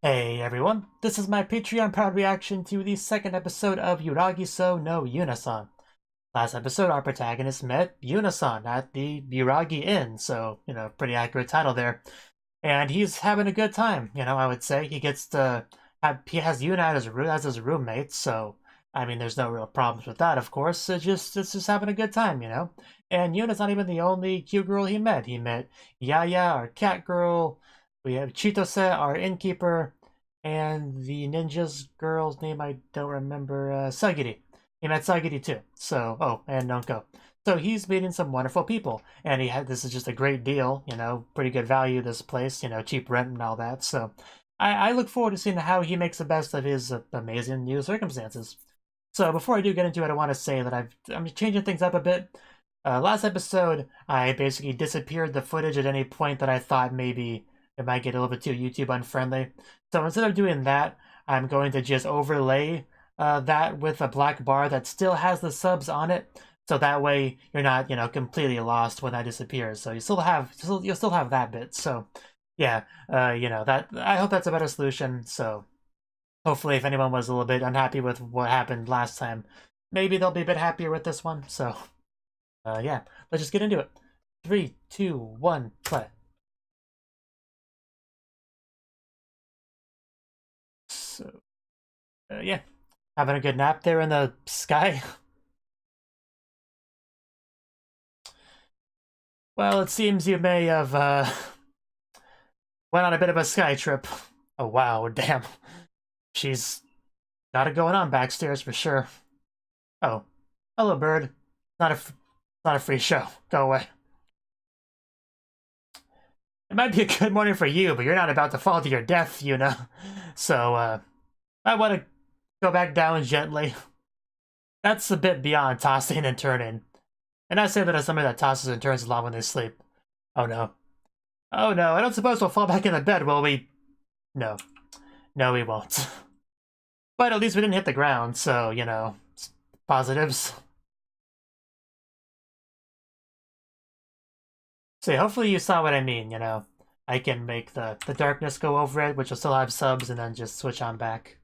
Hey everyone, this is my Patreon proud reaction to the second episode of Yuragi-sou no Yuuna-san. Last episode, our protagonist met Yuuna-san at the Yuragi Inn, so, pretty accurate title there. And he's having a good time, I would say. He gets to he has Yuuna as his roommate, so, I mean, there's no real problems with that, of course. It's just having a good time, And Yuna's not even the only cute girl he met. He met Yaya, our cat girl. We have Chitose, our innkeeper, and the ninja's girl's name I don't remember, Sagiri. He met Sagiri too. So, oh, and Nonko. So he's meeting some wonderful people, and this is just a great deal, pretty good value, this place, cheap rent and all that. So I look forward to seeing how he makes the best of his amazing new circumstances. So before I do get into it, I want to say that I'm changing things up a bit. Last episode, I basically disappeared the footage at any point that I thought maybe it might get a little bit too YouTube unfriendly. So instead of doing that, I'm going to just overlay that with a black bar that still has the subs on it. So that way you're not, completely lost when that disappears. So you'll still have that bit. So yeah, that I hope that's a better solution. So hopefully, if anyone was a little bit unhappy with what happened last time, maybe they'll be a bit happier with this one. So yeah, let's just get into it. 3, 2, 1, play. So yeah, having a good nap there in the sky. Well, it seems you may have went on a bit of a sky trip. Oh wow, damn. She's got it going on backstairs for sure. Oh, hello, bird. Not a free show. Go away. It might be a good morning for you, but you're not about to fall to your death, So, I want to go back down gently. That's a bit beyond tossing and turning. And I say that as somebody that tosses and turns a lot when they sleep. Oh no. Oh no, I don't suppose we'll fall back in the bed, will we? No. No, we won't. But at least we didn't hit the ground, so, positives. So yeah, hopefully you saw what I mean, I can make the darkness go over it, which will still have subs, and then just switch on back.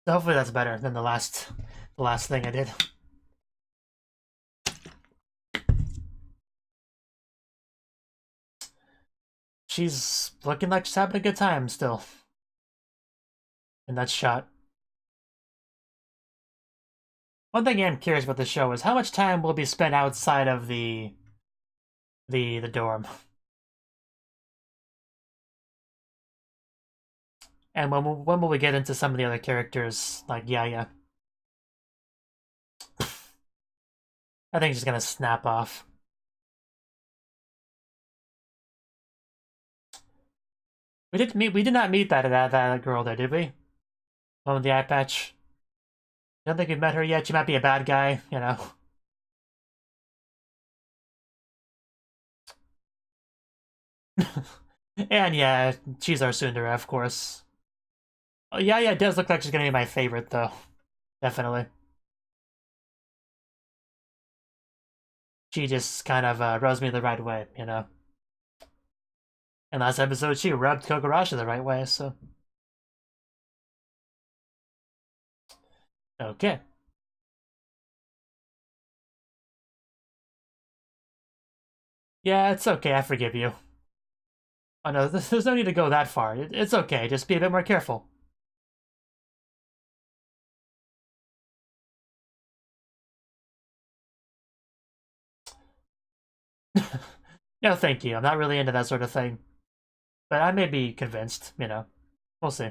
So hopefully that's better than the last thing I did. She's looking like she's having a good time still. In that shot. One thing I'm curious about the show is how much time will be spent outside of the dorm. And when will we get into some of the other characters, like Yaya? I think she's gonna snap off. We did not meet that girl there, did we? One with the eye patch. I don't think we've met her yet. She might be a bad guy, And yeah, she's our tsundere, of course. Oh, yeah, it does look like she's gonna be my favorite, though. Definitely. She just kind of rubs me the right way, And last episode, she rubbed Kogarashi the right way, so... Okay. Yeah, it's okay, I forgive you. Oh no, there's no need to go that far. It's okay, just be a bit more careful. No, thank you. I'm not really into that sort of thing. But I may be convinced, We'll see.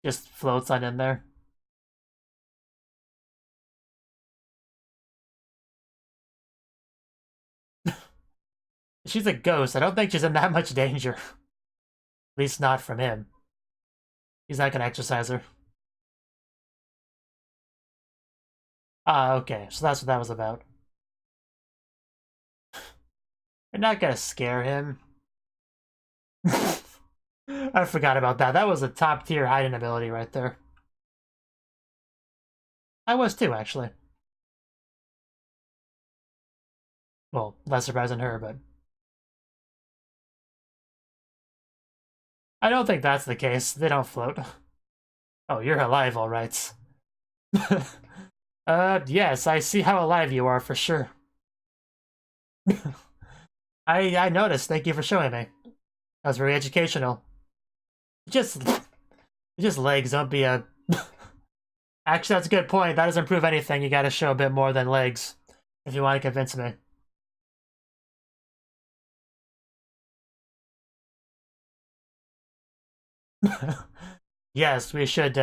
Just floats on in there. She's a ghost. I don't think she's in that much danger. At least not from him. He's not gonna exercise her. Ah, okay. So that's what that was about. You're not gonna scare him. I forgot about that. That was a top tier hiding ability right there. I was too, actually. Well, less surprised than her, but I don't think that's the case. They don't float. Oh, you're alive, all right. Yes, I see how alive you are for sure. I noticed. Thank you for showing me. That was very educational. Just legs. Don't be a. Actually, that's a good point. That doesn't prove anything. You gotta show a bit more than legs if you want to convince me. Yes, we should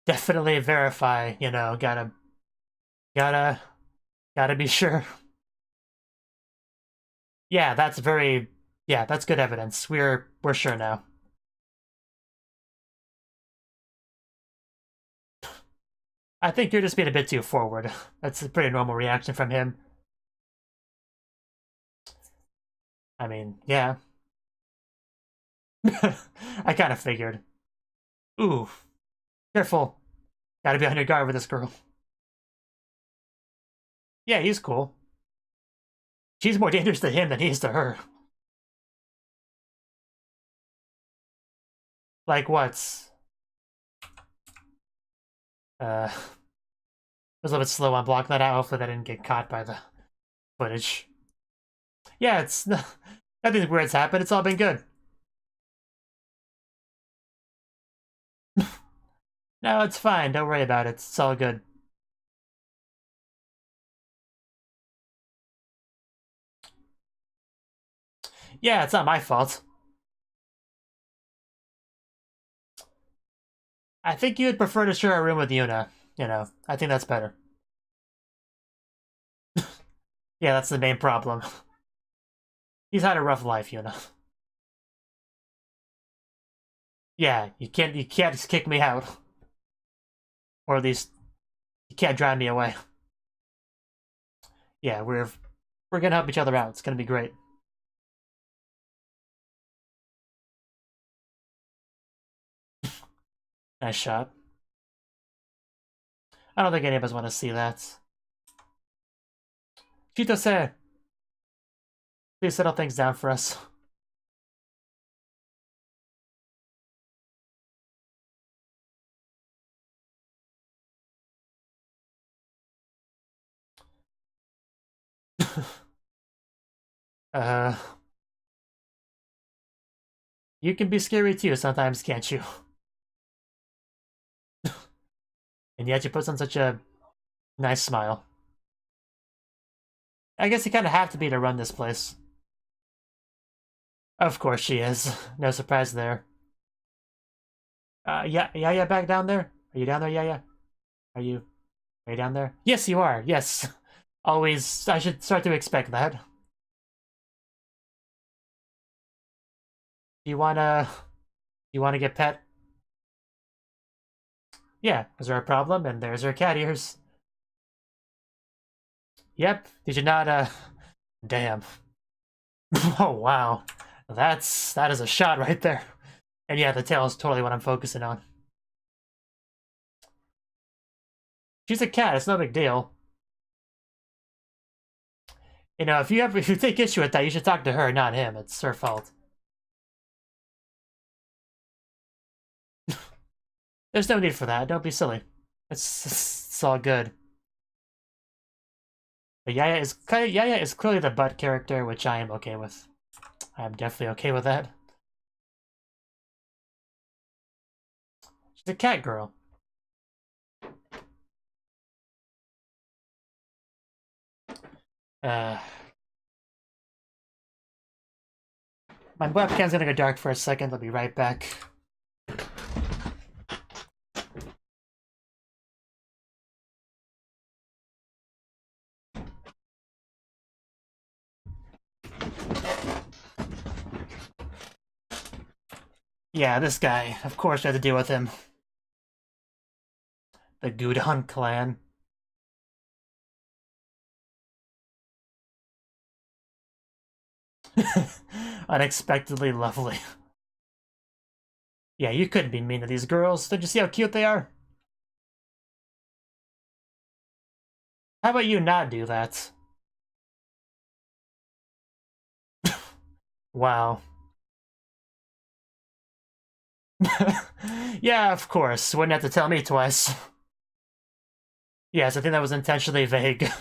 definitely verify. You know, gotta be sure. Yeah, that's very. Yeah, that's good evidence. We're sure now. I think you're just being a bit too forward. That's a pretty normal reaction from him. I mean, yeah. I kind of figured. Ooh, careful. Gotta be on your guard with this girl. Yeah, he's cool. She's more dangerous to him than he is to her. Like what's... I was a little bit slow on blocking that out. Hopefully that didn't get caught by the footage. Yeah, it's... Nothing weird's happened. It's all been good. No, it's fine. Don't worry about it. It's all good. Yeah, it's not my fault. I think you'd prefer to share a room with Yuna. You know, I think that's better. Yeah, that's the main problem. He's had a rough life, Yuna. Yeah, you can't just kick me out. Or at least you can't drive me away. Yeah, we're gonna help each other out. It's gonna be great. Nice shot. I don't think any of us want to see that. Chitose! Please settle things down for us. uh... You can be scary too sometimes, can't you? And yet you put on such a nice smile. I guess you kind of have to be to run this place. Of course she is. No surprise there. Yeah, back down there? Are you down there, yeah? Are you down there? Yes, you are. Yes. Always, I should start to expect that. You wanna get pet? Yeah, is there a problem? And there's her cat ears. Yep, did you not, damn. Oh, wow. That is a shot right there. And yeah, the tail is totally what I'm focusing on. She's a cat, it's no big deal. You know, if you take issue with that, you should talk to her, not him. It's her fault. There's no need for that. Don't be silly. It's all good. But Yaya is clearly the butt character, which I am okay with. I'm definitely okay with that. She's a cat girl. My webcam's gonna go dark for a second. I'll be right back. Yeah, this guy. Of course I had to deal with him. The Gudon clan. Unexpectedly lovely. Yeah, you couldn't be mean to these girls. Don't you see how cute they are? How about you not do that? Wow. Yeah, of course. Wouldn't have to tell me twice. Yes, I think that was intentionally vague.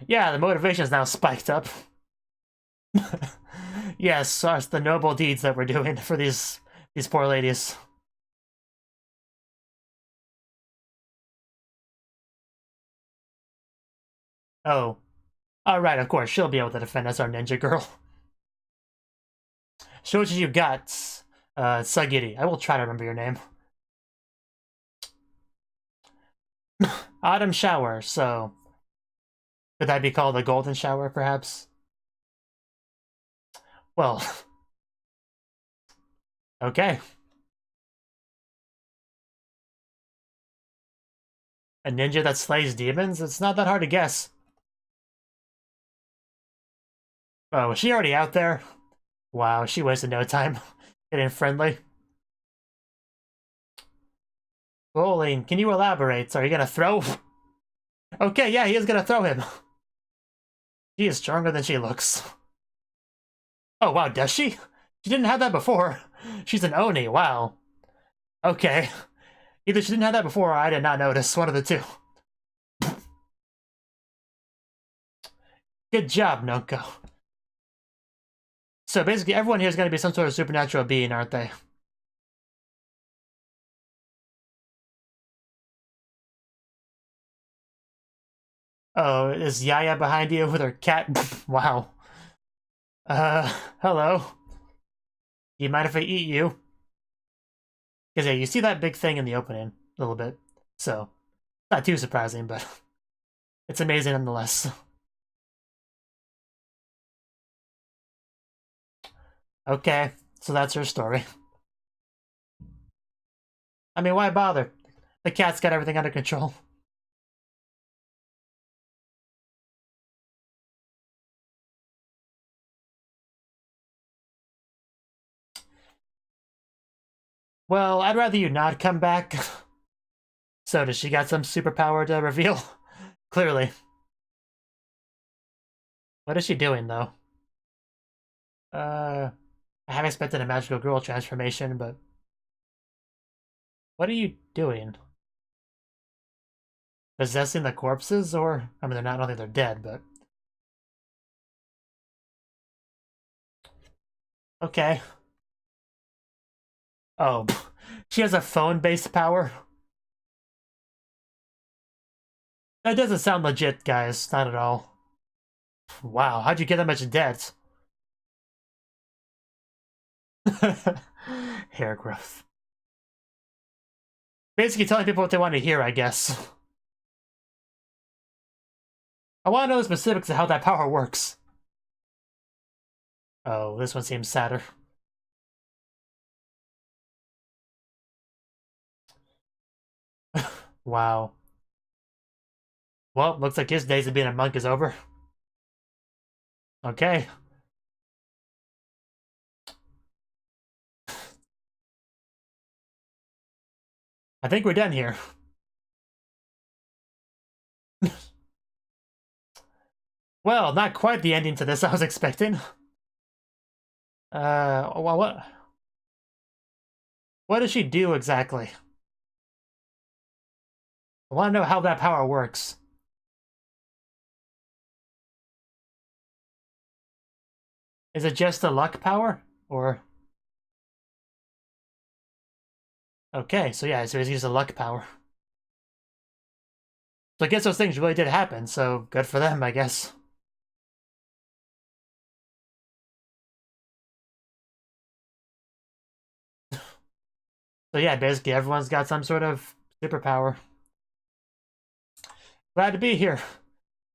Yeah, the motivation is now spiked up. Yes, it's the noble deeds that we're doing for these poor ladies. Oh. Alright, of course, she'll be able to defend us, our ninja girl. Show what you got, Sagiri. I will try to remember your name. Autumn shower, so... Could that be called a golden shower, perhaps? Well... Okay. A ninja that slays demons? It's not that hard to guess. Oh, was she already out there? Wow, she wasted no time getting friendly. Bowling, can you elaborate? Are you gonna throw? Okay, yeah, he is gonna throw him. She is stronger than she looks. Oh, wow, does she? She didn't have that before. She's an Oni, wow. Okay. Either she didn't have that before or I did not notice. One of the two. Good job, Noko. So basically everyone here is going to be some sort of supernatural being, aren't they? Oh, is Yaya behind you with her cat? Wow. Hello. Do you mind if I eat you? Because yeah, you see that big thing in the opening a little bit. So, not too surprising, but it's amazing nonetheless. Okay, so that's her story. I mean, why bother? The cat's got everything under control. Well, I'd rather you not come back. So, does she got some superpower to reveal? Clearly. What is she doing, though? I have expected a magical girl transformation, but... What are you doing? Possessing the corpses, or... I mean, they're not, I don't think they're dead, but... Okay. Oh, she has a phone-based power? That doesn't sound legit, guys. Not at all. Wow, how'd you get that much debt? Hair growth. Basically telling people what they want to hear, I guess. I want to know the specifics of how that power works. Oh, this one seems sadder. Wow. Well, looks like his days of being a monk is over. Okay. I think we're done here. Well, not quite the ending to this I was expecting. Well, what does she do exactly? I want to know how that power works. Is it just a luck power? Or... Okay, so yeah, so he's used a luck power. So I guess those things really did happen, so good for them, I guess. So yeah, basically everyone's got some sort of superpower. Glad to be here.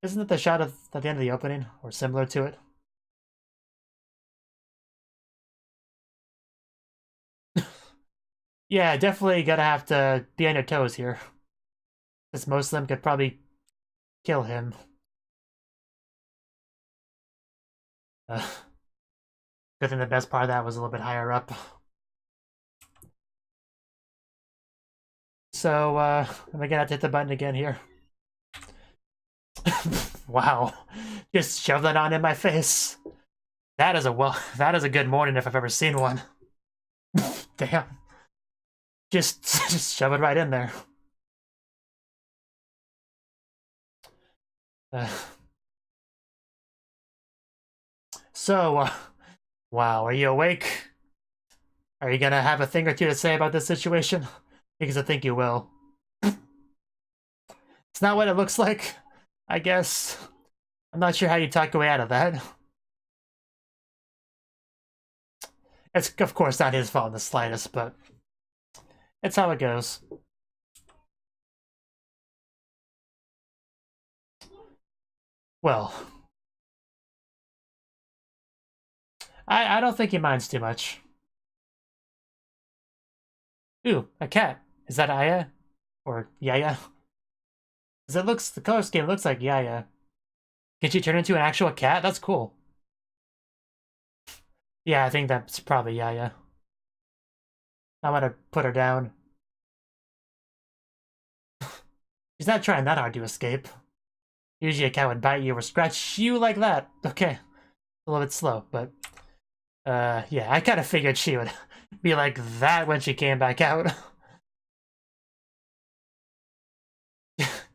Isn't it the shot at the end of the opening? Or similar to it? Yeah, definitely gonna have to be on your toes here. Since most of them could probably kill him. Good thing the best part of that was a little bit higher up. So, am I gonna have to hit the button again here? Wow. Just shove that on in my face. That is that is a good morning if I've ever seen one. Damn. Just shove it right in there. Uh, so, wow, are you awake? Are you gonna have a thing or two to say about this situation? Because I think you will. It's not what it looks like, I guess. I'm not sure how you talk your way out of that. It's, of course, not his fault in the slightest, but it's how it goes. Well, I don't think he minds too much. Ooh, a cat. Is that Aya? Or Yaya? Because the color scheme looks like Yaya. Can she turn into an actual cat? That's cool. Yeah, I think that's probably Yaya. I'm gonna put her down. She's not trying that hard to escape. Usually a cat would bite you or scratch you like that. Okay. A little bit slow, but... yeah, I kind of figured she would be like that when she came back out.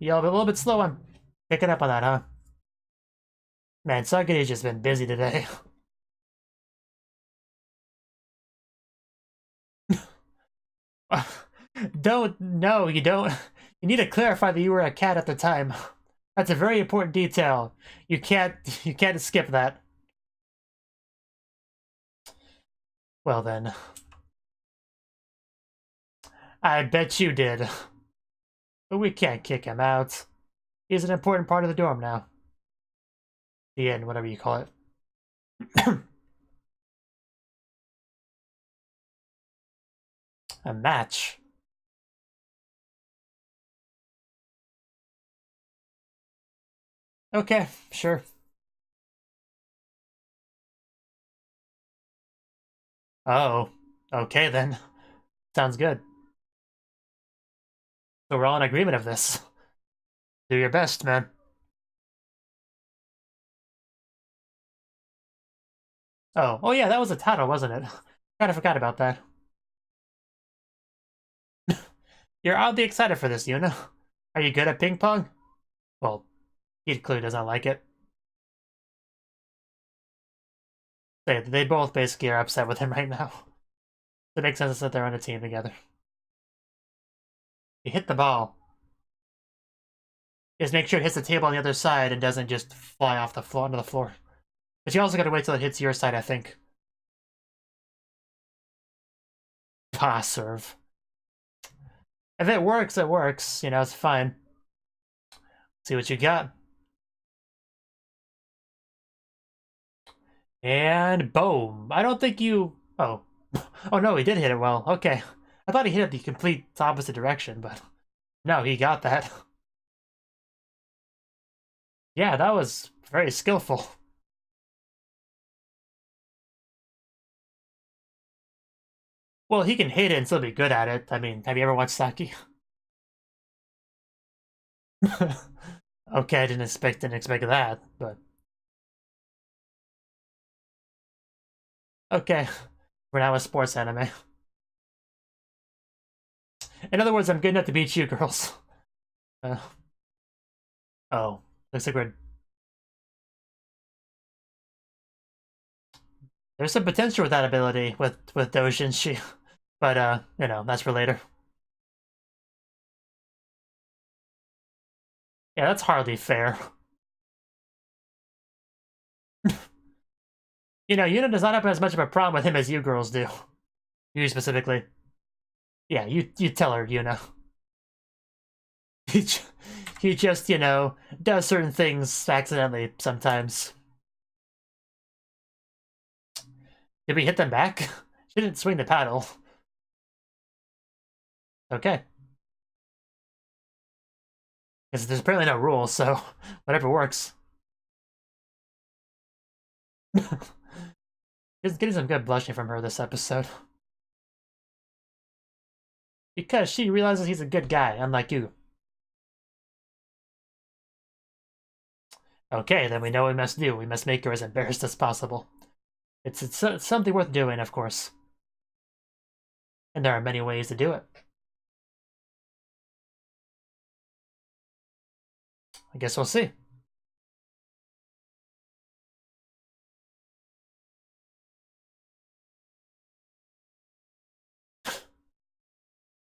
Yeah, a little bit slow on picking up on that, huh? Man, Sakure's just been busy today. No, you don't. You need to clarify that you were a cat at the time. That's a very important detail. You can't skip that. Well then. I bet you did. But we can't kick him out. He's an important part of the dorm now. The end, whatever you call it. A match. Okay, sure. Oh, okay then. Sounds good. So we're all in agreement of this. Do your best, man. Oh yeah, that was a title, wasn't it? Kinda forgot about that. You're oddly excited for this, Yuna. Are you good at ping pong? Well, he clearly does not like it. They both basically are upset with him right now. It makes sense that they're on a team together. He hit the ball. Just make sure it hits the table on the other side and doesn't just fly off the floor onto the floor. But you also gotta wait till it hits your side, I think. Pass serve. If it works, it works. You know, it's fine. See what you got. And boom. I don't think you... Oh. Oh no, he did hit it well. Okay. I thought he hit it the complete opposite direction, but... No, he got that. Yeah, that was very skillful. Well, he can hit it and still be good at it. I mean, have you ever watched Saki? Okay, I didn't expect that, but... Okay. We're now a sports anime. In other words, I'm good enough to beat you, girls. Oh. Looks like we're... There's some potential with that ability, with Dojinshi. But, you know, that's for later. Yeah, that's hardly fair. You know, Yuna does not have as much of a problem with him as you girls do. You specifically. Yeah, you tell her, Yuna. He just, you know, does certain things accidentally sometimes. Did we hit them back? She didn't swing the paddle. Okay. Because there's apparently no rules, so whatever works. He's getting some good blushing from her this episode. Because she realizes he's a good guy, unlike you. Okay, then we know what we must do. We must make her as embarrassed as possible. It's something worth doing, of course. And there are many ways to do it. I guess we'll see. I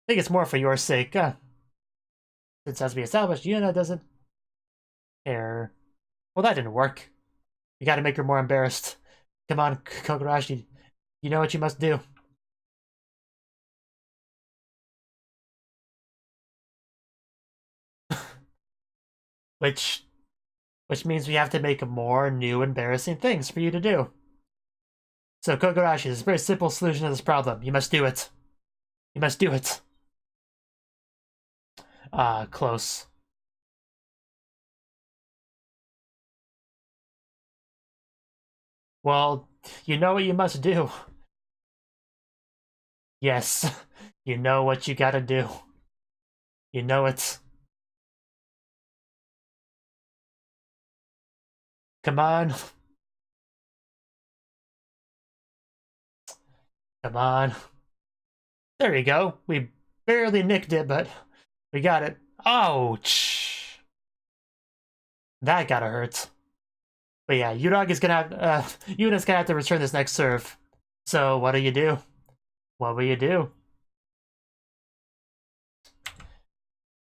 think it's more for your sake. Since as we established, Yuna doesn't care. Well, that didn't work. You gotta make her more embarrassed. Come on, Kogarashi. You know what you must do. Which means we have to make more new embarrassing things for you to do. So Kogarashi, there's a very simple solution to this problem. You must do it. You must do it. Close. Well, you know what you must do. Yes, you know what you gotta do. You know it. Come on. Come on. There you go. We barely nicked it, but we got it. Ouch. That gotta hurt. But yeah, Yuna's gonna have to return this next serve. So what do you do? What will you do?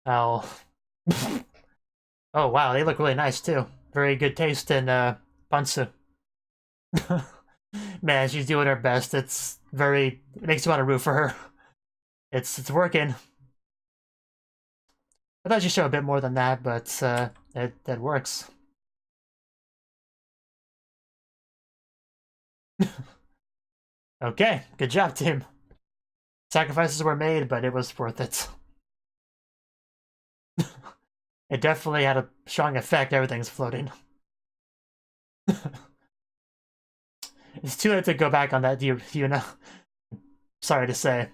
I'll... Oh wow, they look really nice too. Very good taste in Bansu. Man, she's doing her best. It makes you want to root for her. It's working. I thought she'd show a bit more than that, but that works. Okay, good job, team. Sacrifices were made, but it was worth it. It definitely had a strong effect. Everything's floating. It's too late to go back on that, Yuna. Sorry to say.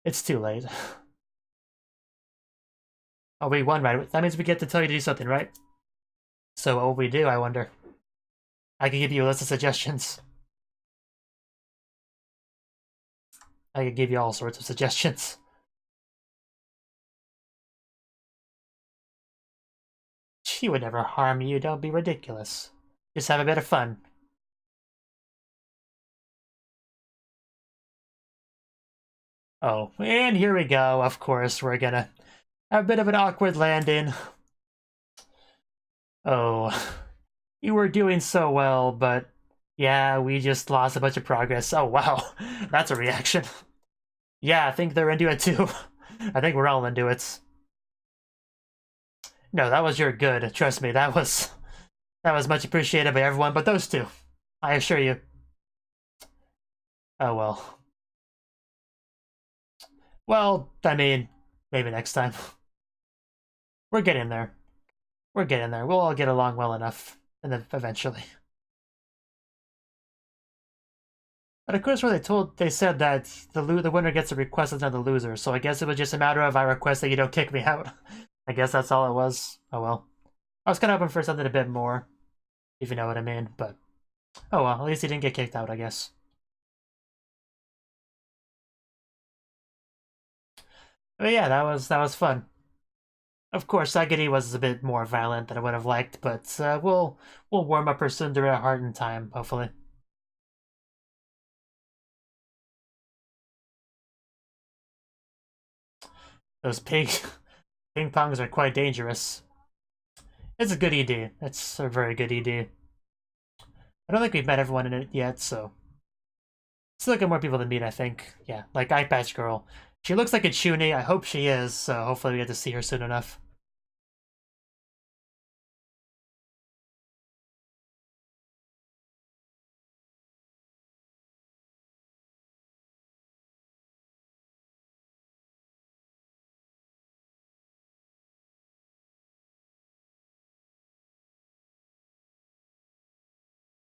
It's too late. Oh, we won, right? That means we get to tell you to do something, right? So what will we do, I wonder? I can give you a list of suggestions. I could give you all sorts of suggestions. She would never harm you, don't be ridiculous. Just have a bit of fun. Oh, and here we go, of course, we're gonna have a bit of an awkward landing. Oh, you were doing so well, but yeah, we just lost a bunch of progress. Oh wow, that's a reaction. Yeah, I think they're into it too. I think we're all into it. No, that was your good. Trust me, that was much appreciated by everyone but those two. I assure you. Oh well. Well, I mean, maybe next time. We're getting there. We're getting there. We'll all get along well enough, and then eventually. But of course, where they said that the winner gets a request instead of the loser. So I guess it was just a matter of I request that you don't kick me out. I guess that's all it was. Oh well. I was kind of hoping for something a bit more, if you know what I mean. But oh well, at least he didn't get kicked out, I guess. But yeah, that was fun. Of course, Sagiri was a bit more violent than I would have liked, but we'll warm up her Tsundere heart in time, hopefully. Those ping pongs are quite dangerous. It's a good ED. It's a very good ED. I don't think we've met everyone in it yet, so still looking more people to meet, I think. Yeah, like Eye Patch Girl. She looks like a Chuni. I hope she is, so hopefully we get to see her soon enough.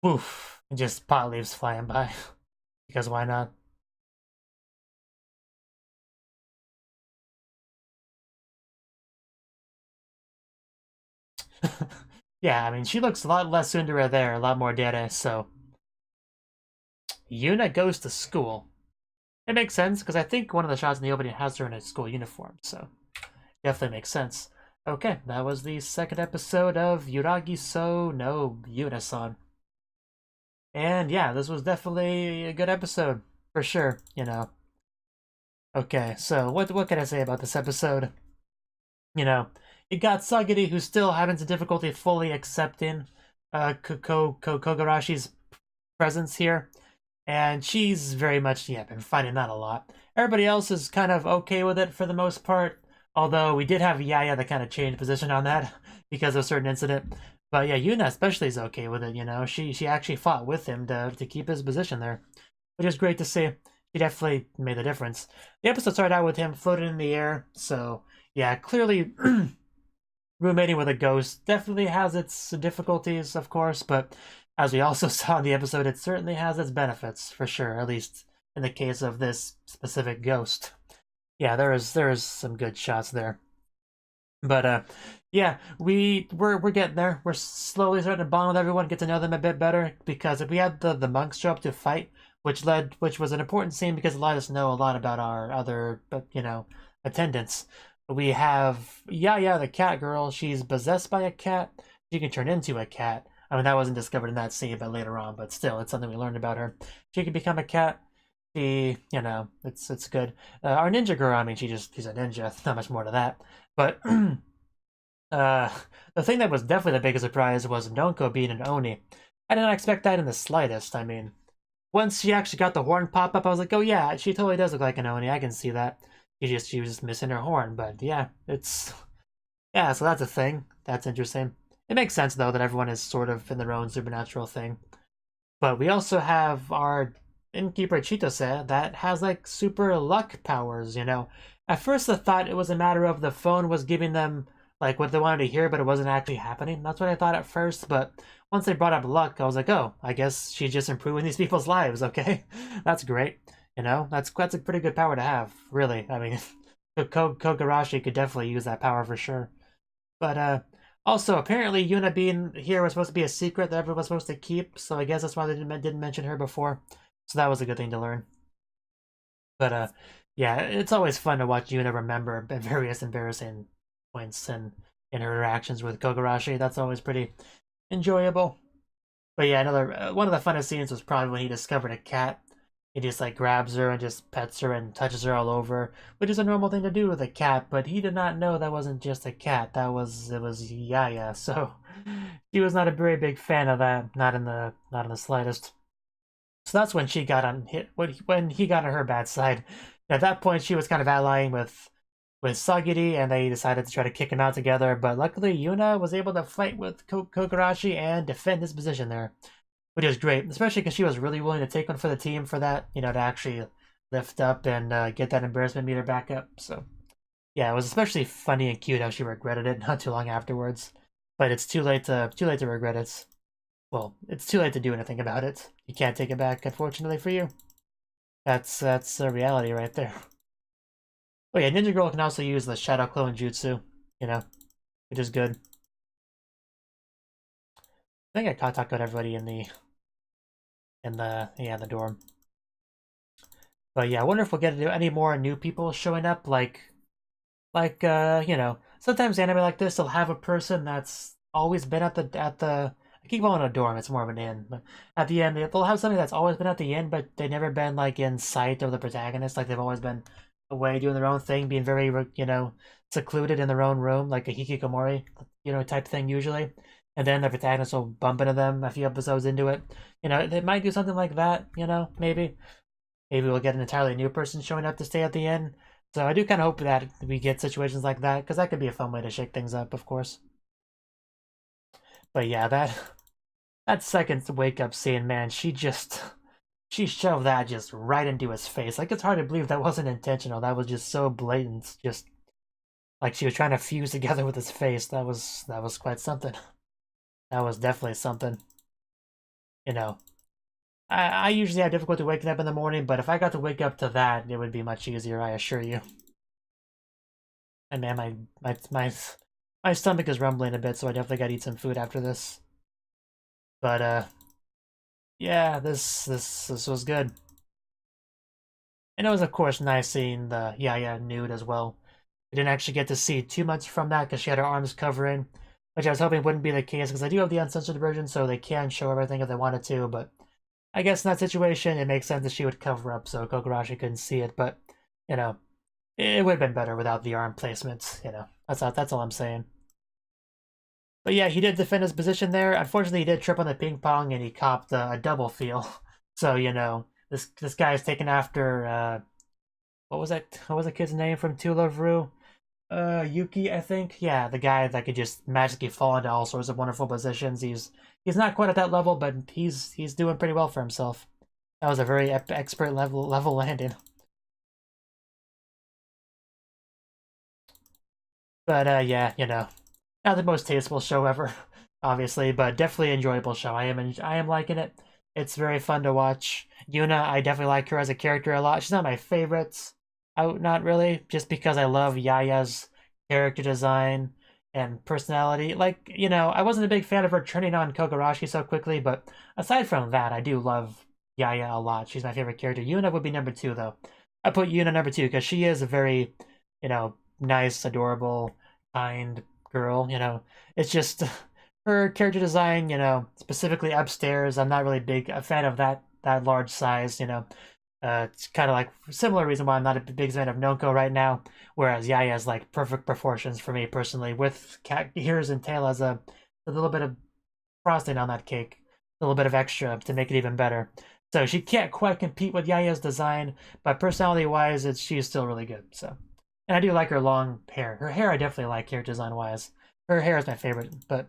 Oof. Just pot leaves flying by. Because why not? yeah, I mean, she looks a lot less tsundere there, a lot more dere, so... Yuna goes to school. It makes sense, because I think one of the shots in the opening has her in a school uniform, so... Definitely makes sense. Okay, that was the second episode of Yuragi-sou no Yuuna-san. And yeah, this was definitely a good episode, for sure, you know. Okay, so what can I say about this episode? You know, you got Sagiri, who's still having some difficulty fully accepting Kogarashi's presence here. And she's very much, yeah, been fighting that a lot. Everybody else is kind of okay with it for the most part. Although we did have Yaya that kind of changed position on that because of a certain incident. But yeah, Yuna especially is okay with it, you know. She actually fought with him to keep his position there, which is great to see. He definitely made the difference. The episode started out with him floating in the air, so yeah, clearly roommating with a ghost definitely has its difficulties, of course, but as we also saw in the episode, it certainly has its benefits, for sure, at least in the case of this specific ghost. Yeah, there is some good shots there. But yeah, we're getting there. We're slowly starting to bond with everyone, get to know them a bit better, because if we had the monks show up to fight, which was an important scene because it let us know a lot about our other, you know, attendants. We have Yaya, the cat girl. She's possessed by a cat. She can turn into a cat. I mean, that wasn't discovered in that scene, but later on. But still, it's something we learned about her. She can become a cat. She, you know, it's good. Our ninja girl, I mean, she's a ninja. Not much more to that. But the thing that was definitely the biggest surprise was Nonko being an Oni. I did not expect that in the slightest. I mean, once she actually got the horn pop up, I was like, oh yeah, she totally does look like an Oni. I can see that. She was just missing her horn, but yeah, yeah, so that's a thing. That's interesting. It makes sense though that everyone is sort of in their own supernatural thing. But we also have our innkeeper Chitose that has like super luck powers, you know. At first I thought it was a matter of the phone was giving them like what they wanted to hear, but it wasn't actually happening. That's what I thought at first, but once they brought up luck, I was like, oh, I guess she's just improving these people's lives, okay? That's great. You know, that's a pretty good power to have, really. I mean, Kogarashi could definitely use that power for sure. But also, apparently Yuna being here was supposed to be a secret that everyone was supposed to keep, so I guess that's why they didn't mention her before. So that was a good thing to learn. But yeah, it's always fun to watch Yuna remember various embarrassing points and in her interactions with Kogarashi. That's always pretty enjoyable. But yeah, another one of the funnest scenes was probably when he discovered a cat. He just like grabs her and just pets her and touches her all over, which is a normal thing to do with a cat. But he did not know that wasn't just a cat. It was Yaya. So he was not a very big fan of that. Not in the slightest. So that's when she got on hit when he got on her bad side. At that point, she was kind of allying with Sagiri, and they decided to try to kick him out together. But luckily, Yuna was able to fight with Kogarashi and defend his position there, which is great, especially because she was really willing to take one for the team for that, you know, to actually lift up and get that embarrassment meter back up. So yeah, it was especially funny and cute how she regretted it not too long afterwards. But it's too late to regret it. Well, it's too late to do anything about it. You can't take it back, unfortunately for you. That's a reality right there. Oh yeah, Ninja Girl can also use the Shadow Clone Jutsu, you know, which is good. I think I talked about everybody in the dorm. But yeah, I wonder if we'll get any more new people showing up, like you know, sometimes anime like this they'll have a person that's always been at the I keep calling it a dorm, it's more of an inn, but at the end they'll have somebody that's always been at the inn, but they've never been like in sight of the protagonist, like they've always been away doing their own thing, being very, you know, secluded in their own room, like a hikikomori, you know, type thing usually. And then the protagonist will bump into them a few episodes into it. You know, they might do something like that, you know, maybe. Maybe we'll get an entirely new person showing up to stay at the end. So I do kind of hope that we get situations like that, because that could be a fun way to shake things up, of course. But yeah, that second wake up scene, man, she shoved that just right into his face. Like, it's hard to believe that wasn't intentional. That was just so blatant. Just like she was trying to fuse together with his face. That was quite something. That was definitely something. You know, I usually have difficulty waking up in the morning, but if I got to wake up to that, it would be much easier, I assure you. And man, my My stomach is rumbling a bit, so I definitely gotta eat some food after this. But, yeah, this was good. And it was, of course, nice seeing the Yaya nude as well. We didn't actually get to see too much from that because she had her arms covering, which I was hoping wouldn't be the case because I do have the uncensored version, so they can show everything if they wanted to, but I guess in that situation, it makes sense that she would cover up so Kogarashi couldn't see it, but, you know, it would have been better without the arm placements, you know. That's all I'm saying. But yeah, he did defend his position there. Unfortunately, he did trip on the ping pong and he copped a double feel. So, you know, this guy is taken after, what was that? What was the kid's name from To Love Ru? Yuki, I think. Yeah, the guy that could just magically fall into all sorts of wonderful positions. He's not quite at that level, but he's doing pretty well for himself. That was a very expert level landing. But yeah, you know, not the most tasteful show ever, obviously, but definitely enjoyable show. I am liking it. It's very fun to watch. Yuna, I definitely like her as a character a lot. She's not my favorite. Not really, just because I love Yaya's character design and personality. Like, you know, I wasn't a big fan of her turning on Kogarashi so quickly, but aside from that, I do love Yaya a lot. She's my favorite character. Yuna would be number 2, though. I put Yuna number 2 because she is a very, you know, nice, adorable, kind girl, you know. It's just her character design, you know, specifically upstairs. I'm not really a fan of that large size, you know. It's kind of like similar reason why I'm not a big fan of Nonko right now, whereas Yaya has like perfect proportions for me personally, with cat ears and tail as a little bit of frosting on that cake, a little bit of extra to make it even better. So she can't quite compete with Yaya's design, but personality-wise, she's still really good. So, and I do like her long hair. Her hair I definitely like character design-wise. Her hair is my favorite, but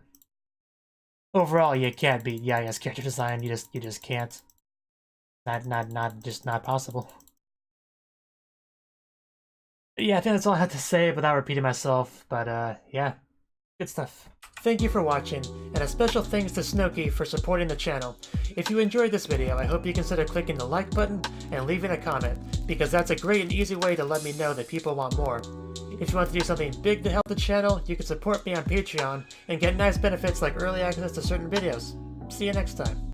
overall, you can't beat Yaya's character design. You just can't. Just not possible. But yeah, I think that's all I had to say without repeating myself. But yeah, good stuff. Thank you for watching, and a special thanks to Cnouki for supporting the channel. If you enjoyed this video, I hope you consider clicking the like button and leaving a comment, because that's a great and easy way to let me know that people want more. If you want to do something big to help the channel, you can support me on Patreon and get nice benefits like early access to certain videos. See you next time.